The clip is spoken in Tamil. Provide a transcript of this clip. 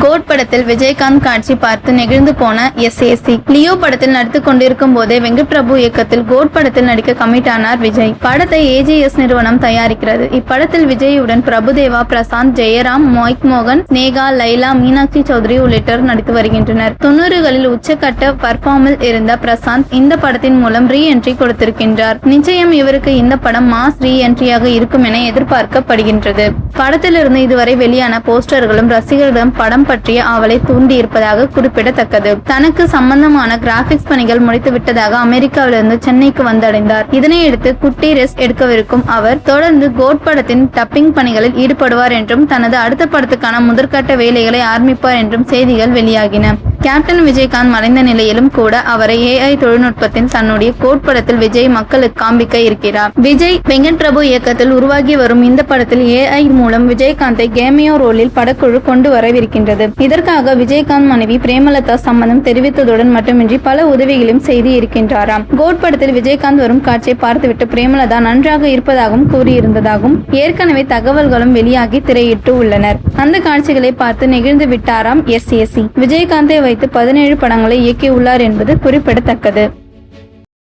கோட் படத்தில் விஜயகாந்த் காட்சி பார்த்து நெகிழ்ந்து போன எஸ்ஏசி. லியோ படத்தில் நடித்துக் கொண்டிருக்கும் போதே வெங்கட் பிரபு இயக்கத்தில் கோட் படத்தில் நடிக்க கமிட் ஆனார் விஜய். படத்தை ஏஜிஎஸ் நிறுவனம் தயாரிக்கிறது. இப்படத்தில் விஜயுடன் பிரபுதேவா, பிரசாந்த், ஜெயராம், மொய்க் மோகன், ஸ்னேகா, லைலா, மீனாட்சி சௌத்ரி உள்ளிட்டோர் நடித்து வருகின்றனர். 90களில் உச்சக்கட்ட பர்ஃபார்மில் இருந்த பிரசாந்த் இந்த படத்தின் மூலம் ரீ என்ட்ரி கொடுத்திருக்கின்றார். நிச்சயம் இவருக்கு இந்த படம் மாஸ் ரீ என்ட்ரியாக இருக்கும் என எதிர்பார்க்கப்படுகின்றது. படத்திலிருந்து இதுவரை வெளியான போஸ்டர்களும் ரசிகர்களிடம் படம் பற்றிய ஆவலை தூண்டியிருப்பதாக குறிப்பிடத்தக்கது. தனக்கு சம்பந்தமான கிராபிக்ஸ் பணிகள் முடித்து விட்டதாக அமெரிக்காவிலிருந்து சென்னைக்கு வந்தடைந்தார். இதனையடுத்து குட்டி ரெஸ்ட் எடுக்கவிருக்கும் அவர் தொடர்ந்து கோட் படத்தின் டப்பிங் பணிகளில் ஈடுபடுவார் என்றும் தனது அடுத்த படத்துக்கான முதற்கட்ட வேலைகளை ஆரம்பிப்பார் என்றும் செய்திகள் வெளியாகின. கேப்டன் விஜயகாந்த் மறைந்த நிலையிலும் கூட அவரை ஏஐ தொழில்நுட்பத்தில் தன்னுடைய கோட் படத்தில் விஜய் மக்களுக்கு காண்பிக்க இருக்கிறார். விஜய் வெங்கட் பிரபு இயக்கத்தில் உருவாகி வரும் இந்த படத்தில் ஏஐ மூலம் விஜயகாந்தை கேமியோ ரோலில் படக்குழு கொண்டு வரவிருக்கின்றது. இதற்காக விஜயகாந்த் மனைவி பிரேமலதா சம்மதம் தெரிவித்ததுடன் மட்டுமின்றி பல உதவிகளையும் செய்து இருக்கின்றாராம். கோட் படத்தில் விஜயகாந்த் வரும் காட்சியை பார்த்துவிட்டு பிரேமலதா நன்றாக இருப்பதாகவும் கூறியிருந்ததாகவும் ஏற்கனவே தகவல்களும் வெளியாகி திரையிட்டு உள்ளனர். அந்த காட்சிகளை பார்த்து நெகிழ்ந்து விட்டாராம் எஸ்ஏசி. விஜயகாந்தை வைத்து 17 படங்களை இயக்கியுள்ளார் என்பது குறிப்பிடத்தக்கது.